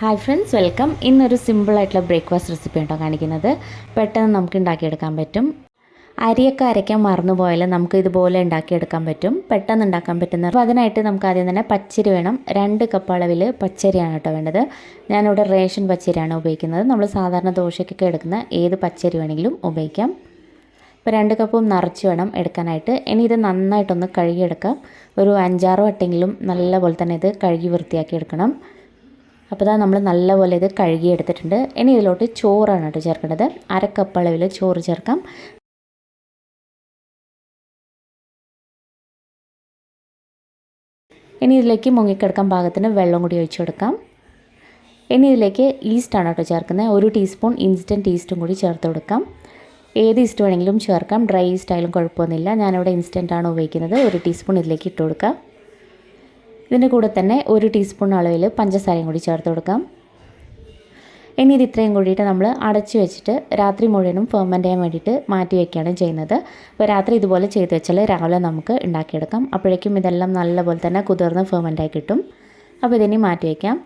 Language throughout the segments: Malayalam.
Hi friends, welcome. ഇന്നൊരു സിമ്പിളായിട്ടുള്ള ബ്രേക്ക്ഫാസ്റ്റ് റെസിപ്പി ആട്ടോ കാണിക്കുന്നത്. പെട്ടെന്ന് നമുക്ക് ഉണ്ടാക്കിയെടുക്കാൻ പറ്റും. അരിയൊക്കെ അരയ്ക്കാൻ മറന്നുപോയാൽ നമുക്ക് ഇതുപോലെ ഉണ്ടാക്കിയെടുക്കാൻ പറ്റും. പെട്ടെന്ന് ഉണ്ടാക്കാൻ പറ്റുന്ന. അപ്പോൾ അതിനായിട്ട് നമുക്ക് ആദ്യം തന്നെ പച്ചരി വേണം. 2 കപ്പ് അളവിൽ പച്ചരിയാണ് കേട്ടോ വേണ്ടത്. ഞാനിവിടെ റേഷൻ പച്ചരിയാണ് ഉപയോഗിക്കുന്നത്. നമ്മൾ സാധാരണ ദോശയ്ക്കൊക്കെ എടുക്കുന്ന ഏത് പച്ചരി വേണമെങ്കിലും ഉപയോഗിക്കാം. ഇപ്പോൾ 2 കപ്പും നിറച്ച് വേണം എടുക്കാനായിട്ട്. ഇനി ഇത് നന്നായിട്ടൊന്ന് കഴുകിയെടുക്കാം. ഒരു 5-6 വട്ടെങ്കിലും നല്ലപോലെ തന്നെ ഇത് കഴുകി വൃത്തിയാക്കി എടുക്കണം. അപ്പോൾ ഇതാ നമ്മൾ നല്ലപോലെ ഇത് കഴുകി എടുത്തിട്ടുണ്ട്. ഇനി ഇതിലോട്ട് ചോറാണ് കേട്ടോ ചേർക്കേണ്ടത്. 1/2 കപ്പ് അളവിൽ ചോറ് ചേർക്കാം. ഇനി ഇതിലേക്ക് മുങ്ങിക്കിടക്കാൻ പാകത്തിന് വെള്ളം കൂടി ഒഴിച്ചു കൊടുക്കാം. ഇനി ഇതിലേക്ക് ഈസ്റ്റാണ് കേട്ടോ ചേർക്കുന്നത്. 1 ടീസ്പൂൺ ഇൻസ്റ്റൻറ്റ് ഈസ്റ്റും കൂടി ചേർത്ത് കൊടുക്കാം. ഏത് ഈസ്റ്റ് വേണമെങ്കിലും ചേർക്കാം. ഡ്രൈ ഈസ്റ്റ് ആയാലും കുഴപ്പമൊന്നുമില്ല. ഞാനിവിടെ ഇൻസ്റ്റൻ്റ് ആണ് ഉപയോഗിക്കുന്നത്. 1 ടീസ്പൂൺ ഇതിലേക്ക് ഇട്ട് കൊടുക്കാം. ഇതിൻ്റെ കൂടെ തന്നെ 1 ടീസ്പൂൺ അളവിൽ പഞ്ചസാരയും കൂടി ചേർത്ത് കൊടുക്കാം. ഇനി ഇത് ഇത്രയും കൂടിയിട്ട് നമ്മൾ അടച്ചു വെച്ചിട്ട് രാത്രി മുഴുവനും ഫെർമെൻ്റ് ചെയ്യാൻ വേണ്ടിയിട്ട് മാറ്റി വയ്ക്കുകയാണ് ചെയ്യുന്നത്. അപ്പോൾ രാത്രി ഇതുപോലെ ചെയ്ത് വെച്ചാൽ രാവിലെ നമുക്ക് ഉണ്ടാക്കിയെടുക്കാം. അപ്പോഴേക്കും ഇതെല്ലാം നല്ലപോലെ തന്നെ കുതിർന്ന് ഫെർമെൻ്റായി കിട്ടും. അപ്പോൾ ഇതിനി മാറ്റി വയ്ക്കാം.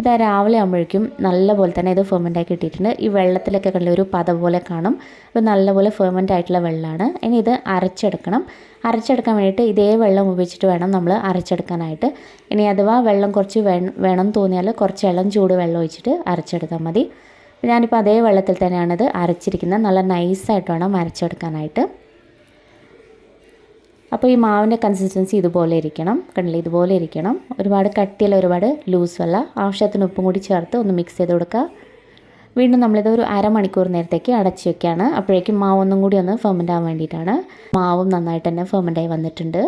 ഇത് രാവിലെ ആകുമ്പോഴേക്കും നല്ലപോലെ തന്നെ ഇത് ഫെർമെൻ്റായി കിട്ടിയിട്ടുണ്ട്. ഈ വെള്ളത്തിലൊക്കെ കണ്ട ഒരു പത പോലെ കാണും. അപ്പോൾ നല്ലപോലെ ഫെർമെൻ്റ് ആയിട്ടുള്ള വെള്ളമാണ്. ഇനി ഇത് അരച്ചെടുക്കണം. അരച്ചെടുക്കാൻ വേണ്ടിയിട്ട് ഇതേ വെള്ളം ഉപയോഗിച്ചിട്ട് വേണം നമ്മൾ അരച്ചെടുക്കാനായിട്ട്. ഇനി അഥവാ വെള്ളം കുറച്ച് വേണം തോന്നിയാൽ കുറച്ച് ചൂട് വെള്ളം ഒഴിച്ചിട്ട് അരച്ചെടുത്താൽ മതി. ഞാനിപ്പോൾ അതേ വെള്ളത്തിൽ തന്നെയാണ് ഇത് അരച്ചിരിക്കുന്നത്. നല്ല നൈസായിട്ട് വേണം അരച്ചെടുക്കാനായിട്ട്. അപ്പോൾ ഈ മാവിൻ്റെ കൺസിസ്റ്റൻസി ഇതുപോലെ ഇരിക്കണം. കണ്ടില്ലേ, ഇതുപോലെ ഇരിക്കണം. ഒരുപാട് കട്ടിയല്ല, ഒരുപാട് ലൂസുമല്ല. ആവശ്യത്തിന് ഉപ്പും കൂടി ചേർത്ത് ഒന്ന് മിക്സ് ചെയ്ത് കൊടുക്കുക. വീണ്ടും നമ്മളിത് ഒരു അരമണിക്കൂർ നേരത്തേക്ക് അടച്ച് വയ്ക്കുകയാണ്. അപ്പോഴേക്കും മാവ് ഒന്നും കൂടി ഒന്ന് ഫെർമെൻ്റ് ആവാൻ വേണ്ടിയിട്ടാണ്. മാവും നന്നായിട്ട് തന്നെ ഫെർമെൻ്റായി വന്നിട്ടുണ്ട്.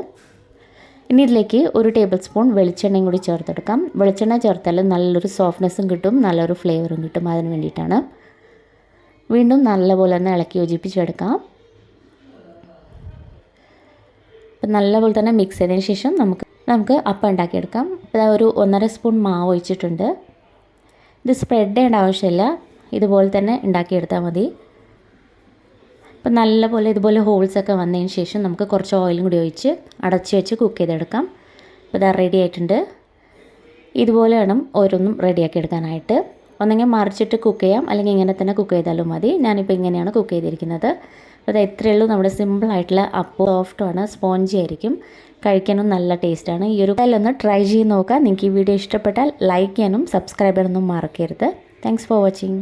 ഇനി ഇതിലേക്ക് 1 ടേബിൾ സ്പൂൺ വെളിച്ചെണ്ണയും കൂടി ചേർത്തെടുക്കാം. വെളിച്ചെണ്ണ ചേർത്താൽ നല്ലൊരു സോഫ്റ്റ്നെസ്സും കിട്ടും, നല്ലൊരു ഫ്ലേവറും കിട്ടും. അതിന് വേണ്ടിയിട്ടാണ്. വീണ്ടും നല്ലപോലെ ഒന്ന് ഇളക്കി യോജിപ്പിച്ചെടുക്കാം. അപ്പം നല്ലപോലെ തന്നെ മിക്സ് ചെയ്തതിന് ശേഷം നമുക്ക് അപ്പം ഉണ്ടാക്കിയെടുക്കാം. അപ്പോൾ ഒരു 1.5 സ്പൂൺ മാവ് ഒഴിച്ചിട്ടുണ്ട്. ഇത് സ്പ്രെഡ് ചെയ്യേണ്ട ആവശ്യമില്ല, ഇതുപോലെ തന്നെ ഉണ്ടാക്കിയെടുത്താൽ മതി. അപ്പം നല്ലപോലെ ഇതുപോലെ ഹോൾസൊക്കെ വന്നതിന് ശേഷം നമുക്ക് കുറച്ച് ഓയിലും കൂടി ഒഴിച്ച് അടച്ച് വെച്ച് കുക്ക് ചെയ്തെടുക്കാം. അപ്പോൾ ഇത് റെഡി ആയിട്ടുണ്ട്. ഇതുപോലെ വേണം ഓരോന്നും റെഡിയാക്കി എടുക്കാനായിട്ട്. ഒന്നെങ്കിൽ മറിച്ചിട്ട് കുക്ക് ചെയ്യാം, അല്ലെങ്കിൽ ഇങ്ങനെ തന്നെ കുക്ക് ചെയ്താലും മതി. ഞാനിപ്പോൾ ഇങ്ങനെയാണ് കുക്ക് ചെയ്തിരിക്കുന്നത്. അപ്പോൾ അത് എത്രയേ ഉള്ളൂ. നമ്മുടെ സിമ്പിളായിട്ടുള്ള അപ്പം സോഫ്റ്റുമാണ്, സ്പോഞ്ചി ആയിരിക്കും, കഴിക്കാനും നല്ല ടേസ്റ്റാണ്. ഈ ഒരു ഒന്ന് ട്രൈ ചെയ്ത് നോക്കാം. നിങ്ങൾക്ക് ഈ വീഡിയോ ഇഷ്ടപ്പെട്ടാൽ ലൈക്ക് ചെയ്യാനും സബ്സ്ക്രൈബ് ചെയ്യാനൊന്നും മറക്കരുത്. Thanks for watching.